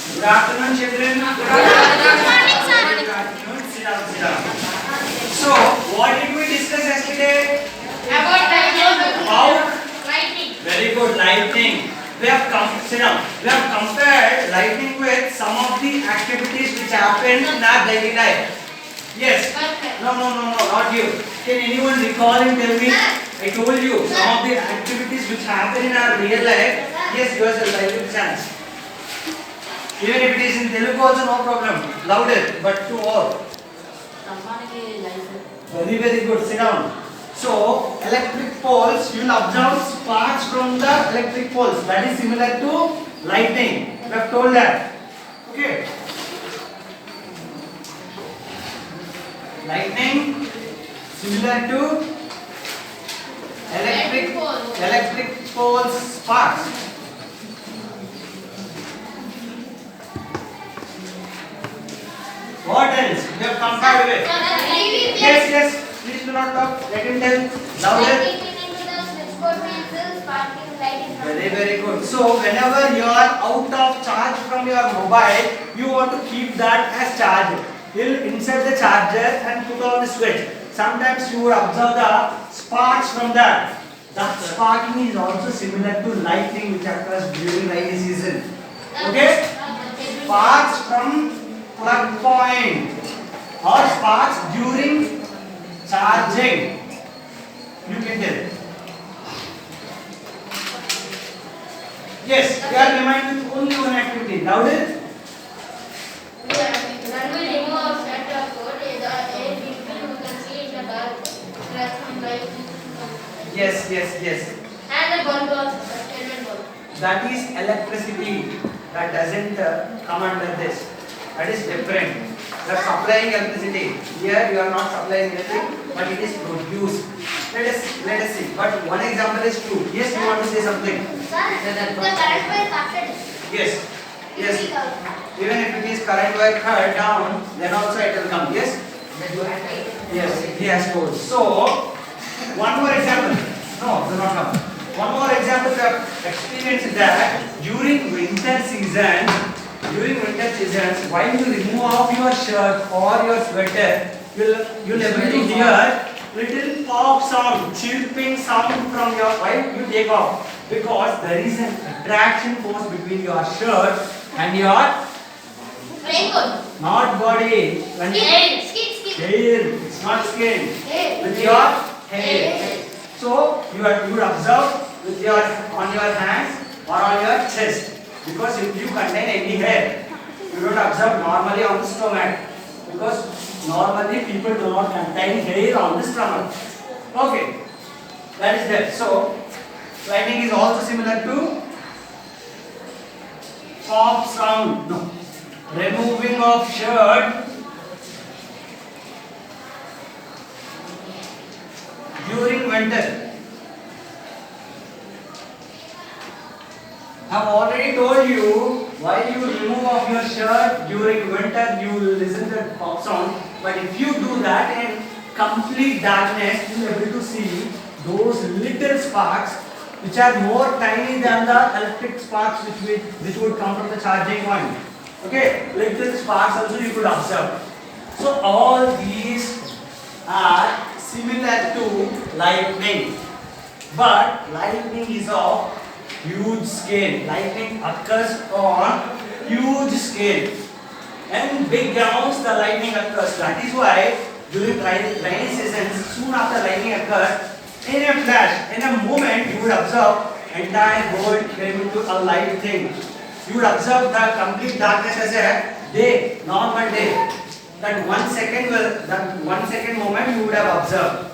Good afternoon, children. Good morning, sir. Good afternoon. Sit down, sit down. So, what did we discuss yesterday? About Lightning. very good lightning. Sit down. We have compared lightning with some of the activities which happen in our daily life. Yes. No, not you. Can anyone recall and tell me? I told you some of the activities which happen in our real life. Yes, yourself. I give chance. Even if it is in Telugu also no problem. Louder, but to all. Very, very good. Sit down. So, electric poles, you will observe sparks from the electric poles. That is similar to lightning. We have told that. Okay. Lightning similar to electric poles sparks. What else? We have compared with. Yes. Please do not talk. Let him tell louder. Very, very good. So, whenever you are out of charge from your mobile, you want to keep that as charged. You'll insert the charger and put on the switch. Sometimes you would observe the sparks from that. That sparking is also similar to lightning which occurs during rainy season. Okay? Sparks from plug point or sparks during charging. You can tell. Yes, we are reminded with only one activity. Louder. Yes. And the bulb also, electric bulb. That is electricity. That doesn't come under this. That is different. You are supplying electricity. Here you are not supplying anything, but it is produced. Let us see. But one example is true. Yes, you want to say something. Sir, the current wire cut. Yes. Even if it is current wire cut down, then also it will come. Yes. Yes, he has told. So, one more example. No, do not come. One more example we have experienced that during winter seasons, while you remove off your shirt or your sweater, you'll able to hear little pop sound, chirping sound from your while you take off, because there is an attraction force between your shirt and your Raincoat. not body. When Skin. hair, it's not skin. Hair. With your hair. So you would observe with on your hands or on your chest, because if you contain any hair, you don't observe normally on the stomach, because normally people do not contain hair on the stomach. Okay, that is there. So lightning is also similar to pop sound. No, removing of shirt during winter. I have already told you, while you remove off your shirt during winter, you will listen to the pop sound. But if you do that in complete darkness, you will be able to see those little sparks, which are more tiny than the electric sparks which would come from the charging point. Okay, little sparks also you could observe. So all these are similar to lightning, but lightning is of huge scale. Lightning occurs on huge scale, and big amounts the lightning occurs. That is why during rainy seasons, soon after lightning occurs, in a flash, in a moment, you would observe entire world came into a light thing. You would observe the complete darkness as a day, normal day. That 1 second moment you would have observed.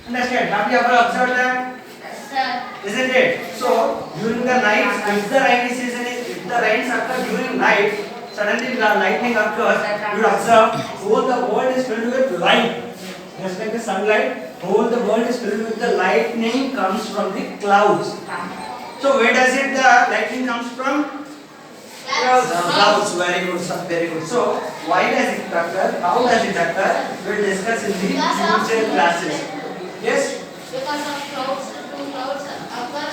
Understand? Have you ever observed that? Yes, sir. Isn't it? So during the night, if the rainy season if the rains occur during night, suddenly the lightning occurs, you will observe whole the world is filled with light. Just like the sunlight, whole the world is filled with the lightning comes from the clouds. So where does it the lightning comes from? Clouds. Very good, sir. Very good. So why does it occur? How does it occur? We'll discuss in the future classes. Yes? Because of clouds, two clouds occur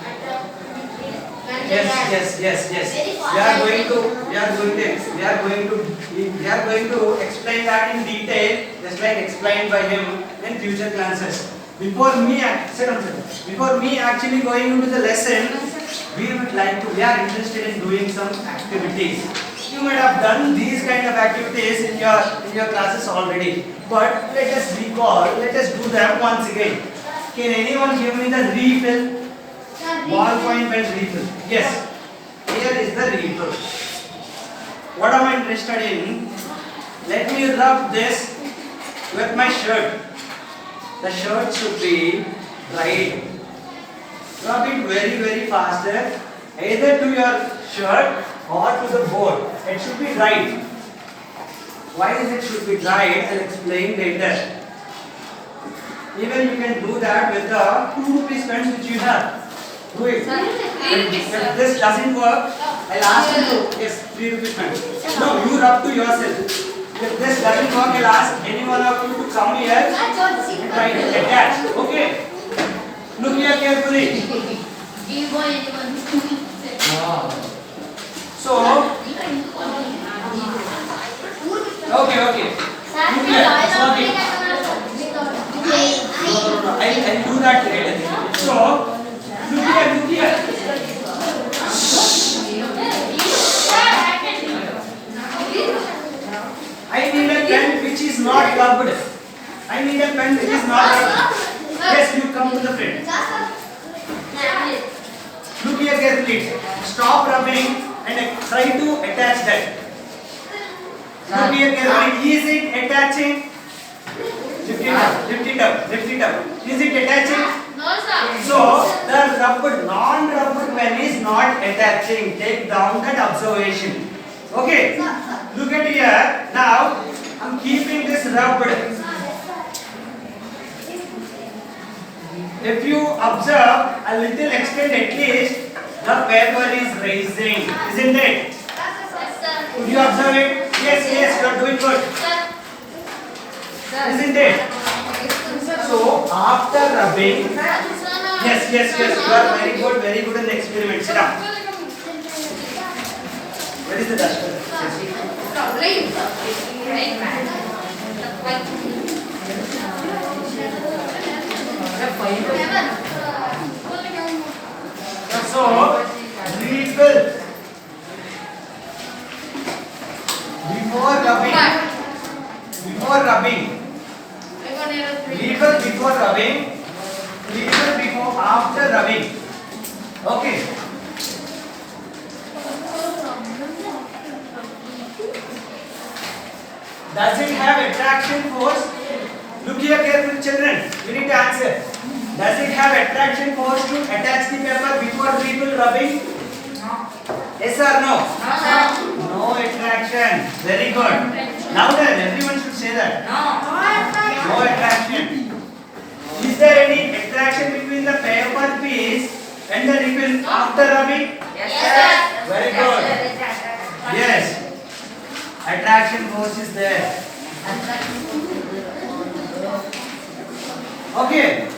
at when Yes. Very fast. We are going to explain that in detail, just like explained by him in future classes. Before me actually going into the lesson, we are interested in doing some activities. You might have done these kind of activities in your classes already, but let us recall, let us do them once again. Can anyone give me the refill? Ballpoint pen refill. Yes. Here is the refill. What am I interested in? Let me rub this with my shirt. The shirt should be dried. Rub it very faster, either to your shirt or to the board. It should be dried. Why is it should be dried? I'll explain later. Even you can do that with the 2 rupees pens which you have. Do it. If this doesn't work, I'll ask you to, yes, 3 rupees pen. No, you rub to yourself. If this doesn't work, I'll ask any one of you to come here and try to attach. Okay? Look here carefully. So, okay. Look here. Slowly. No. I'll do that later. So, look here. I need a pen which is not rubbed. Yes, you come to the front. Look here carefully. Stop rubbing and try to attach that. Look here carefully. Is it attaching? Lift it up. Is it attaching? No, sir. So, the non-rubbed pen is not attaching. Take down that observation. Okay? Look at here. Now, I'm keeping this rubbed. If you observe a little extent at least, the paper is rising. Isn't it? Could you observe it? Yes, you are doing good. Isn't it? So, after rubbing, yes, you are very good in the experiment. Sit down. Where is the duster? So, refill before rubbing. Refill before rubbing. Refill before after rubbing. Okay. Does it have attraction force? Look here carefully, children. You need to answer. Does it have attraction force to attach the paper before refill rubbing? No. Yes or no? No attraction. Very good. Now then, everyone should say that. No attraction. Is there any attraction between the paper piece and the refill after rubbing? Yes, sir. Very good. Yes. Attraction force is there. Okay.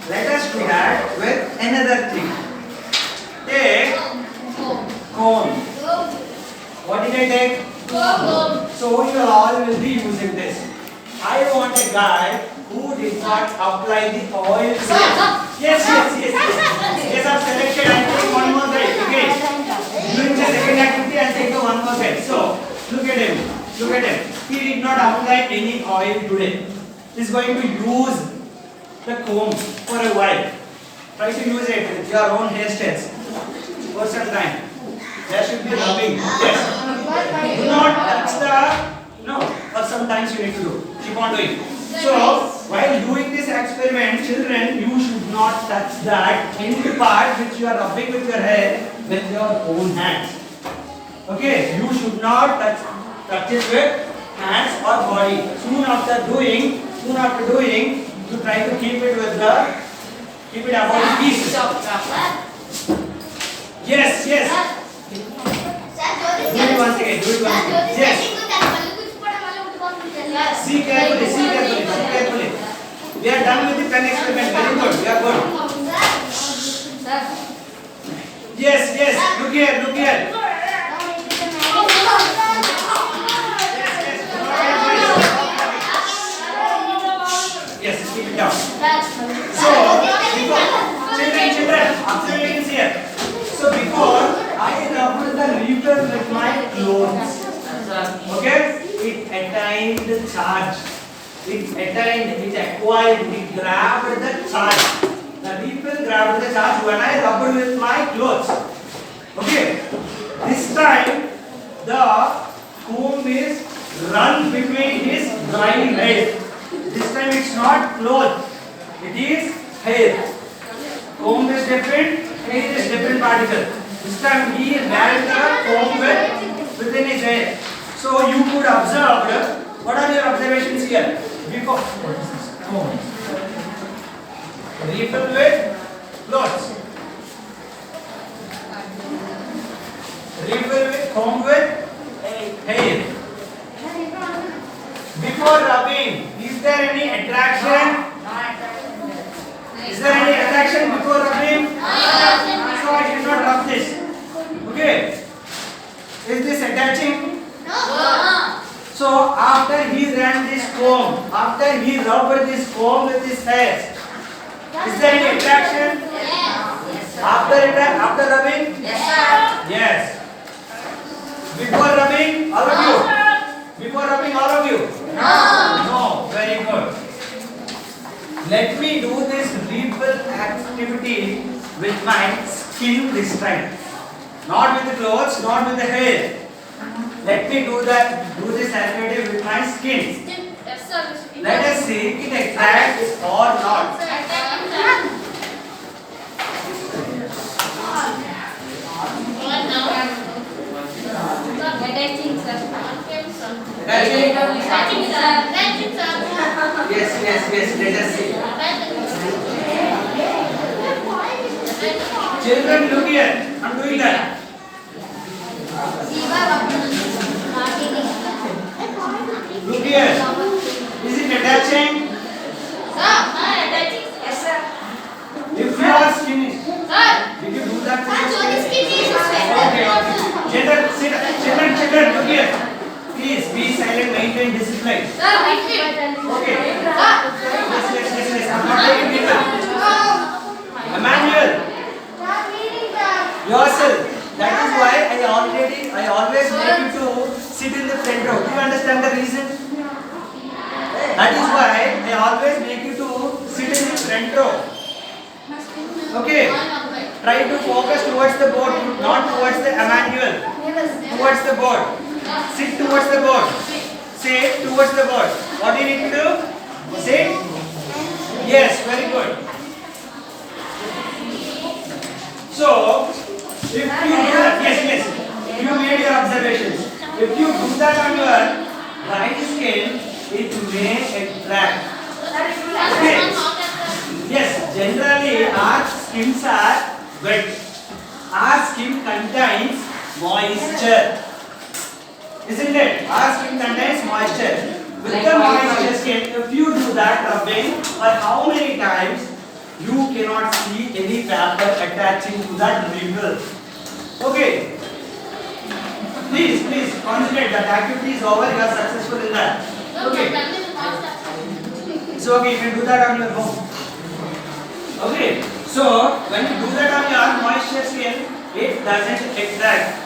Let us do that with another thing. Take comb. What did I take? So you all will be using this. I want a guy who did not apply the oil. Yes. Yes, I've selected. I take one more guy. Okay. During the second activity, I'll take the one more guy. So look at him. He did not apply any oil today. He's going to use the comb for a while. Try to use it with your own hairstyles for some time. There should be rubbing. Yes. Do not touch the. No. Or sometimes you need to do. Keep on doing. So while doing this experiment, children, you should not touch that end part which you are rubbing with your hair with your own hands. Okay. You should not touch it with hands or body. Soon after doing, you try to keep it above the piece. Yes. Do it once again. Yes. See carefully. We are done with the pen experiment. Very good. We are good. Yes. Look here, look here. Yes, keep it down. So, children, observations here. So before I rubbed the refill with my clothes, okay, it attained the charge. It acquired, it grabbed the charge. The refill grabbed the charge when I rubbed with my clothes. Okay, this time the comb is run between his drying hair. This time it's not cloth, it is hair. Comb is different, hair is different particle. This time he ran the comb within his hair. So you could observe, what are your observations here? Before, what is this? Comb. Refill with clothes. Refill with comb with hair. Before rubbing, is there any attraction? Is there any attraction before rubbing? So I should not rub this. Okay. Is this attaching? No. So after he ran this comb, after he rubbed this comb with his hair, is there any attraction? Yes. After rubbing? Yes, sir. Yes. Before rubbing, all of you? Before rubbing, all of you? No. No. Very good. Let me do this refill activity with my skin this time. Not with the clothes, not with the hair. Let me do this activity with my skin. Yes, sir. Let us see it attracts or not. Yes, let us see. Children, look here. I'm doing that. Look here. Is it attaching? Yes, sir. If you are skinny, Sir. did you do that? Okay. Children, look here. Please be silent, maintain discipline. Okay. Yes. I'm not taking people. Emmanuel, yourself. That is why I always make you to sit in the front row. Do you understand the reason? That is why I always make you to sit in the front row. Okay. Try to focus towards the board, not towards the Emmanuel. Towards the board. Sit towards the board. Sit towards the board. What do you need to do? Sit. Yes, very good. So, if you do that, yes, you made your observations. If you do that on your right skin, it may attract. Okay. Yes, generally our skins are wet. Our skin contains moisture. Isn't it? Our skin contains moisture. With the moisture skin, if you do that rubbing, or how many times, you cannot see any paper attaching to that refill. Okay. Please concentrate. That activity is over. You are successful in that. Okay. So okay, you can do that on your home. Okay. So when you do that on your moisture skin, it doesn't attract.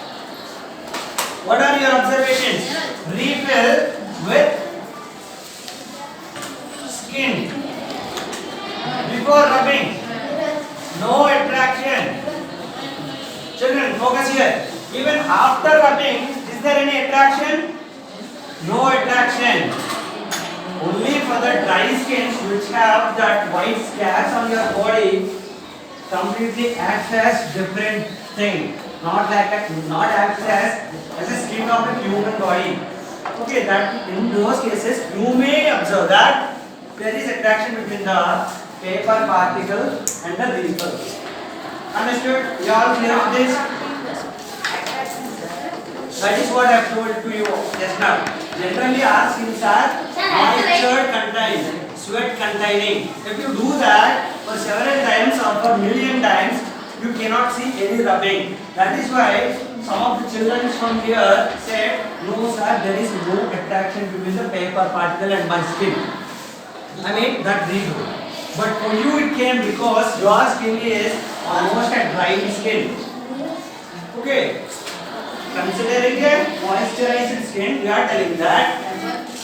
What are your observations? Refill with skin. Before rubbing, no attraction. Children, focus here. Even after rubbing, is there any attraction? No attraction. Only for the dry skins which have that white scars on your body, completely acts as different thing. Not acts as a skin of a human body. Okay, that in those cases you may observe that there is attraction between the paper particle and the refill. Understood? You all clear with this? That is what I have told to you just now. Generally our skins are moisture contained, sweat containing. If you do that for several times or for million times, you cannot see any rubbing. That is why some of the children from here said, no sir, there is no attraction between the paper particle and my skin. I mean that we do. But for you it came because your skin is almost a dry skin. Okay. Considering a moisturized skin, we are telling that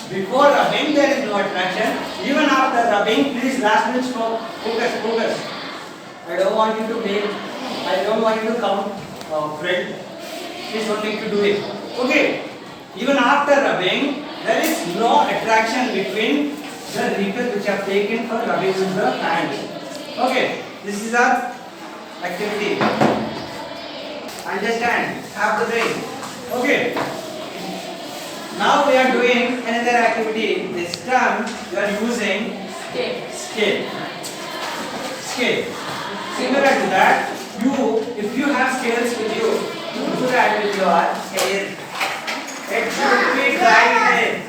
before rubbing there is no attraction. Even after rubbing, please last minute focus. I don't want you to come friend. Please don't make you do it. Okay. Even after rubbing, there is no attraction between the refill which I have taken for rubbing with the hand. Okay. This is our activity. Understand? Have the brain. Okay. Now we are doing another activity. This time we are using scale. Similar to that, if you have scales with you, do that with your scale. It should be right there.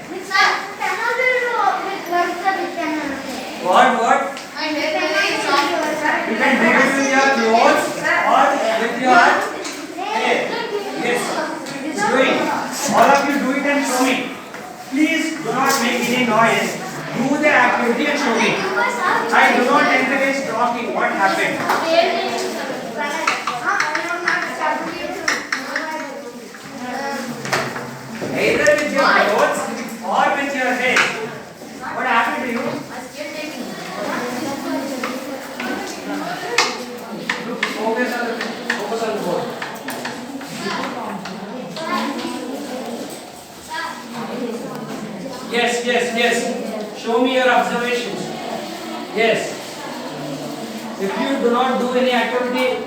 What? You can do it with your clothes or with your hair. Yes. It's doing. All of you do it and show me. Please do not make any noise. Do the activity and show me. I do not encourage talking. What happened? Either with your clothes or with your hair. What happened to you? Look, focus on the board. Yes. Show me your observations. Yes. If you do not do any activity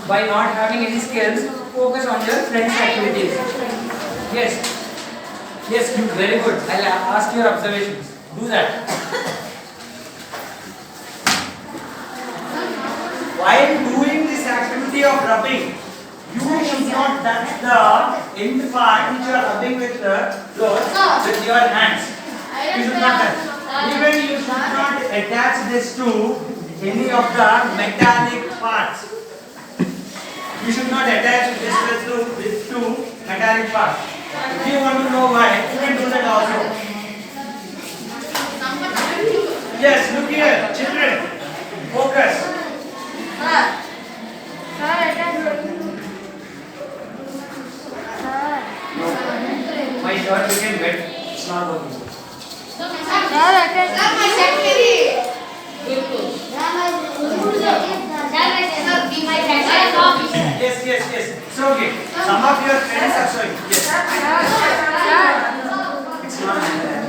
by not having any skills, focus on your friends' activities. Yes, you very good. I'll ask your observations. Do that. While doing this activity of rubbing, you should not touch the end part which you are rubbing with the clothes with your hands. You should not touch. Even you should not attach this to any of the metallic parts. You should not attach this to metallic parts. If you want to know why, you can do that also. Yes, look here, children. Focus. My shirt became wet. It's not working. Yes. It's okay. Some of your friends are showing. Yes. It's not there.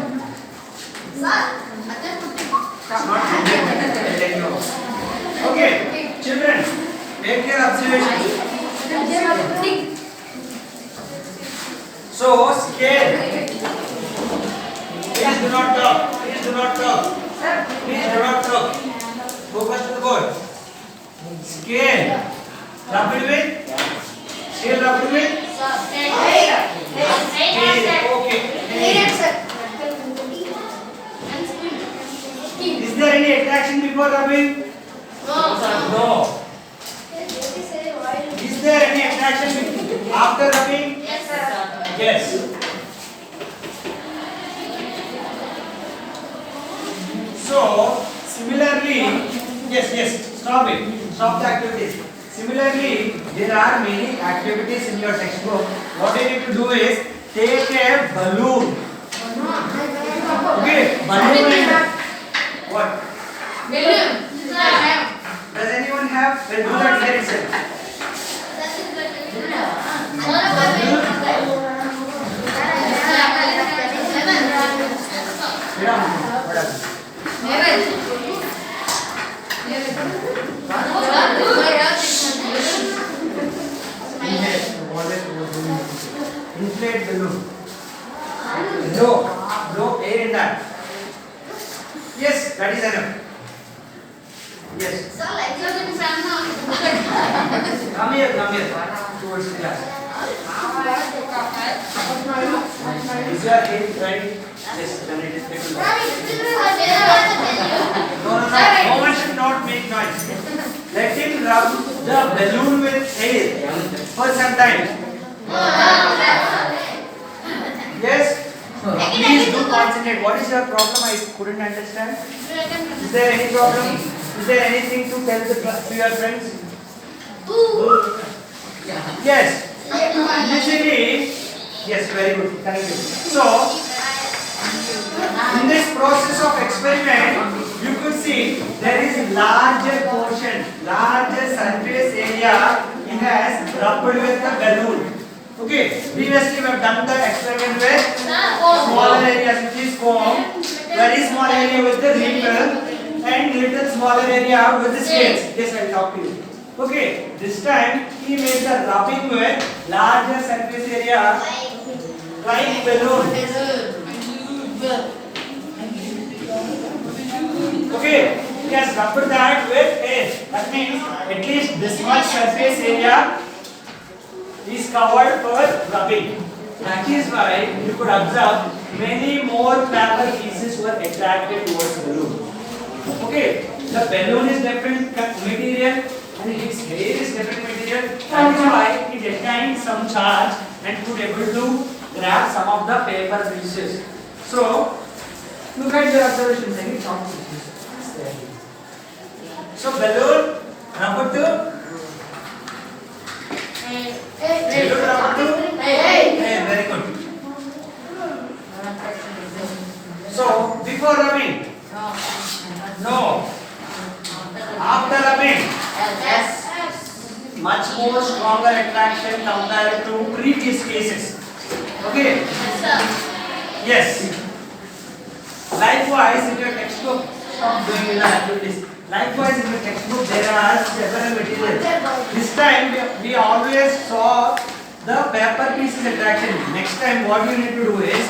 It's not there. Okay, children, make your observations. So, scale. Please do not talk. Focus to the board. Scale. Rub it with. Scale rub it with. Okay. Is there any attraction before rubbing? No. Is there any attraction after rubbing? Yes. So, similarly, yes, stop the activities. Similarly, there are many activities in your textbook. What you need to do is take a balloon. Okay, balloon. What? Balloon. Does anyone have? Well, do that here itself. Inflate balloon. Blow air in that. Yes, that is enough. Yes. Come here. Towards the class. Is your head right? Yes, then it is little. No one should not make noise. Let him rub the balloon with air for some time. Yes? Please do concentrate. What is your problem? I couldn't understand. Is there any problem? Is there anything to tell to your friends? Yes. Usually, yes, very good. Thank you. So, in this process of experiment, you could see there is larger portion, larger surface area it has rubbed with the balloon. Okay, previously we have done the experiment with smaller areas which is foam, very small area with the refill, and little smaller area with the scales. Yes, I will talk to you. Okay, this time he made the rubbing with larger surface area like balloon. Okay, he has rubbed that with air. That means at least this much surface area is covered for rubbing. That is why you could observe many more paper pieces were attracted towards the balloon. Okay, the balloon is different material and its hair is different material. That is why it retained some charge and could able to grab some of the paper pieces. So, look at your observations. Any thoughts? So, balloon number 2. Balloon number 2. Very good. So, before rubbing? No. After rubbing? Much more stronger attraction compared to previous cases. Okay? Yes. Likewise, in your textbook, stop doing the activities. Likewise, in your textbook, there are several materials. This time, we always saw the paper pieces attraction. Next time, what you need to do is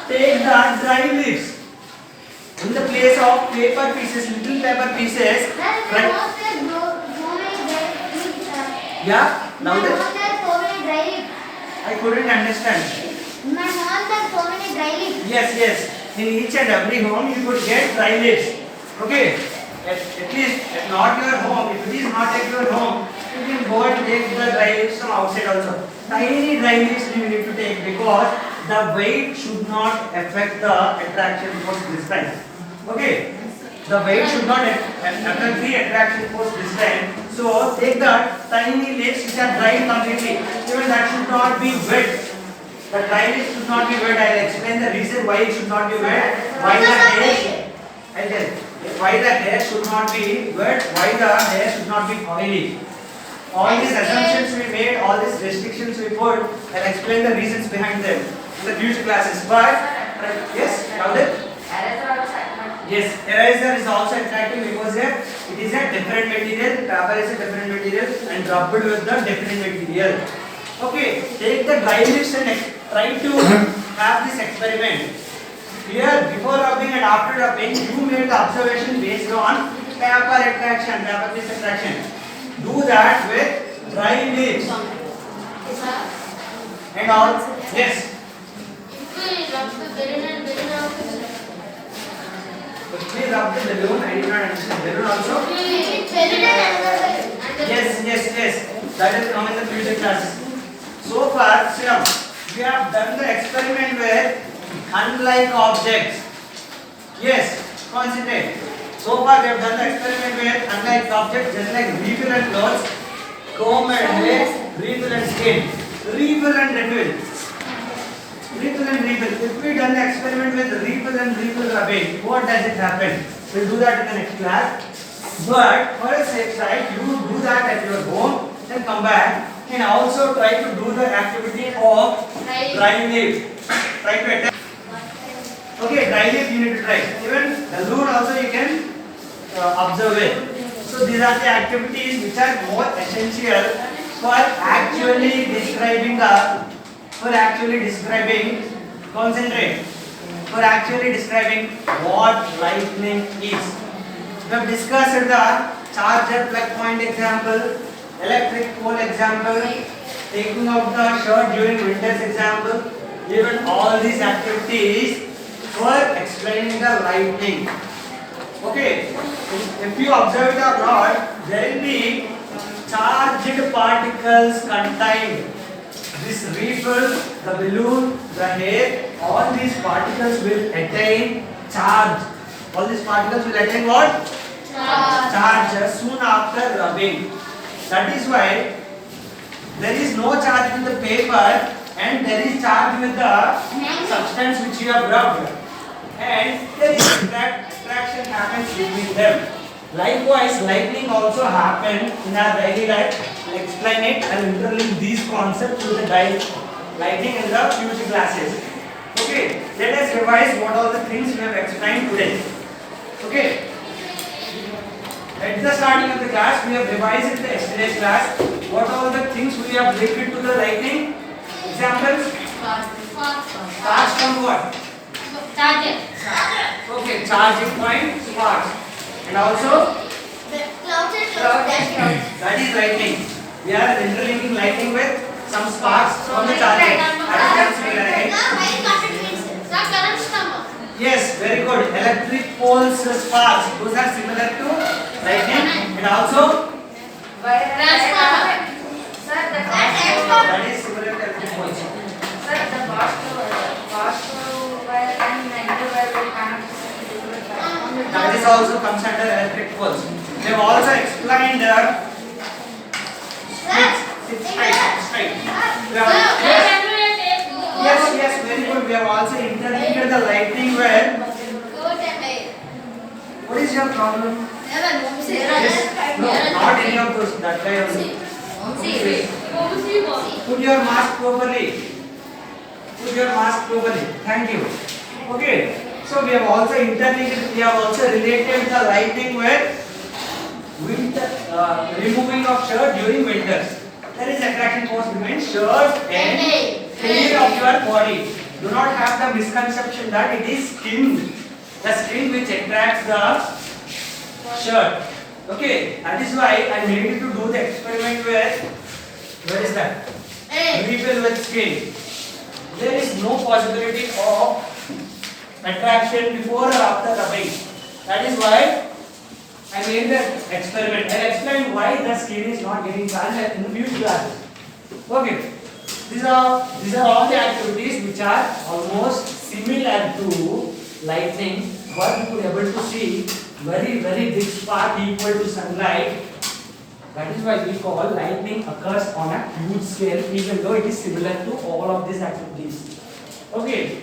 take the dry leaves. In the place of paper pieces, little paper pieces. Yeah, louder. I couldn't understand. Yes. In each and every home, you could get dry leaves. Okay. At least, not your home. If it is not at your home, you can go and take the dry leaves from outside also. Tiny dry leaves you need to take because the weight should not affect the attraction force this time. Okay. The weight should not affect the attraction force this time. So take the tiny leaves which are dry completely. Even that should not be wet. The dry leaves should not be wet. I will explain the reason why it should not be wet. Why the hair should not be wet. Why the hair should not be oily. All these assumptions we made, all these restrictions we put, I will explain the reasons behind them in the future classes. But yes, found it? Yes, eraser is also attractive because it is a different material, paper is a different material and rubbed with the different material. Okay, take the dry leaves and try to have this experiment. Here, before rubbing and after rubbing, you made the observation based on paper attraction, paper piece attraction. Do that with dry leaves. And all, yes. Please rub the balloon. I did not understand. Balloon also? Yes. That will come in the future classes. So far, Sriram, we have done the experiment with unlike objects. Yes, concentrate. So far, we have done the experiment with unlike objects, just like refill and clothes, comb and hair, refill and skin, refill and refill. Refill and refill. If we done the experiment with refill and refill rubbing, what does it happen? We'll do that in the next class. But for a safe side, you do that at your home, then come back and also try to do the activity of dry leaf. Try to attach. Okay, dry leaf you need to try. Even balloon also you can observe it. So these are the activities which are more essential for actually describing concentrate, for actually describing what lightning is. We have discussed the charger plug point example, electric pole example, taking out the shirt during winters example, even all these activities for explaining the lightning. Okay, if you observe it or not, there will be charged particles contained. This refill, the balloon, the air, all these particles will attain charge. All these particles will attain what? Charge soon after rubbing. That is why there is no charge with the paper and there is charge with the substance which you have rubbed. And there is attraction happens between them. Likewise, lightning also happen in our daily life. I'll explain it. I'll interlink these concepts with the lightning in the future classes. Okay, let us revise what all the things we have explained today. Okay. At the starting of the class, we have revised in the yesterday's class what all the things we have related to the lightning. Examples? Sparks from what? Charger. Okay, charging point, sparks. And also? That is lightning. We are interlinking lightning with some sparks from the charging. Yes, very good. Electric poles, sparks. Those are similar to lightning. And also? That is similar to electric poles. That is also comes under electric poles. They have also explained straight. Yes, very good. We have also interlinked the lightning with. What is your problem? Yes. No, not any of those. That guy only. Put your mask properly. Thank you. Okay. So we have also interlinked. We have also related the lightning with winter, removing of shirt during winters. There is attraction force between shirt and hair of your body. Do not have the misconception that it is skin. The skin which attracts the shirt. Okay, that is why I made you to do the experiment with, where is that? Refill with skin. There is no possibility of attraction before or after rubbing. That is why I made the experiment. I will explain why the skin is not getting charged in the future classes. Okay. These are all the activities which are almost similar to lightning, but you could able to see very big spark equal to sunlight. That is why we call lightning occurs on a huge scale, even though it is similar to all of these activities. Okay.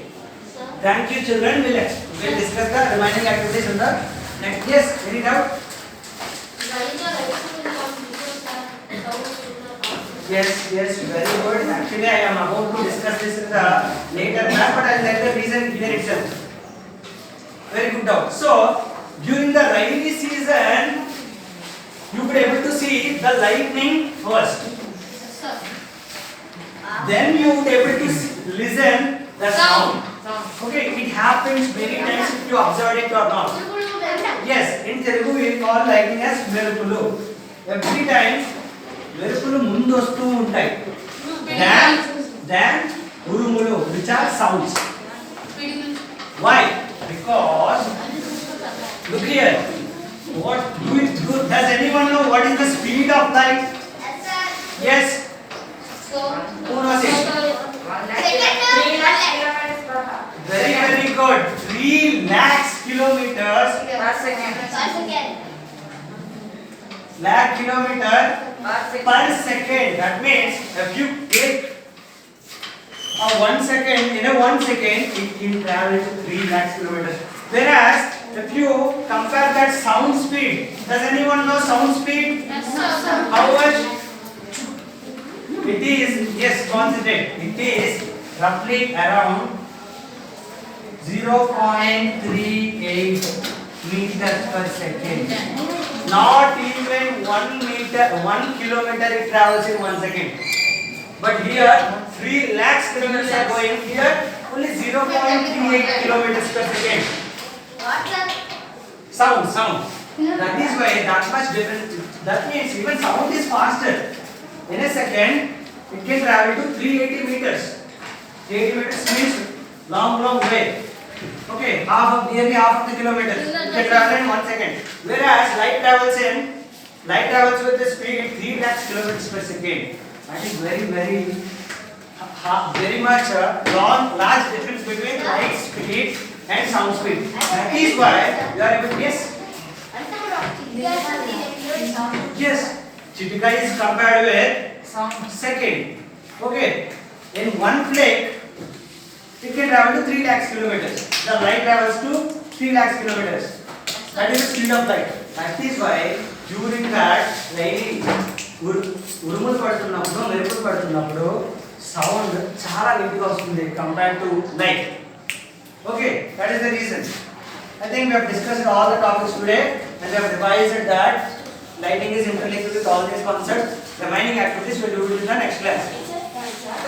Thank you, children. We'll discuss the remaining activities in the next. Yes, any doubt? Yes, very good. Actually, I am about to discuss this in the later class, but I'll let the reason here itself. Very good doubt. So, during the rainy season, you could able to see the lightning first. Then you would able to listen the sound. Okay, it happens many times if you observe it or not. Yes, in Telugu we call lightning as merupulu. Every time merupulu mundu vastu untayi. Then urumulu, which are sounds. Why? Because look here. What do it do? Does anyone know what is the speed of light? Yes. Who knows it? Very good. 3 lakhs kilometers per second. Lakh kilometer per second. That means if you take a 1 second, in a 1 second, it can travel to 3 lakhs kilometers. Whereas if you compare that sound speed, does anyone know sound speed? How much? It is, yes, concentrate. It is roughly around 0.38 meters per second. Not even 1 kilometer it travels in 1 second. But here 3 lakhs kilometers are going, here only 0.38 kilometers per second. Sound. That is why that much difference. That means even sound is faster. In a second, it can travel to 380 meters. 380 meters means long way. Okay, nearly half of the kilometers. It can travel in 1 second. Whereas light travels in light travels with the speed 3 lakh kilometers per second. That is very much large difference between light speed and sound speed. That is why you are able to guess. Yes, Chitika is compared with some second. Okay, in one flake, it can travel to 3 lakhs kilometers. The light travels to 3 lakhs kilometers. That is the speed of light. That is why during that rainy, ఉరుములు పడుతున్నప్పుడు మెరుపులు పడుతున్నప్పుడు sound చాలా నీట్గా వస్తుంది compare to light. Okay, that is the reason. I think we have discussed all the topics today and we have revised that lighting is interlinked with all these concepts. Remaining activities we will do in the next class.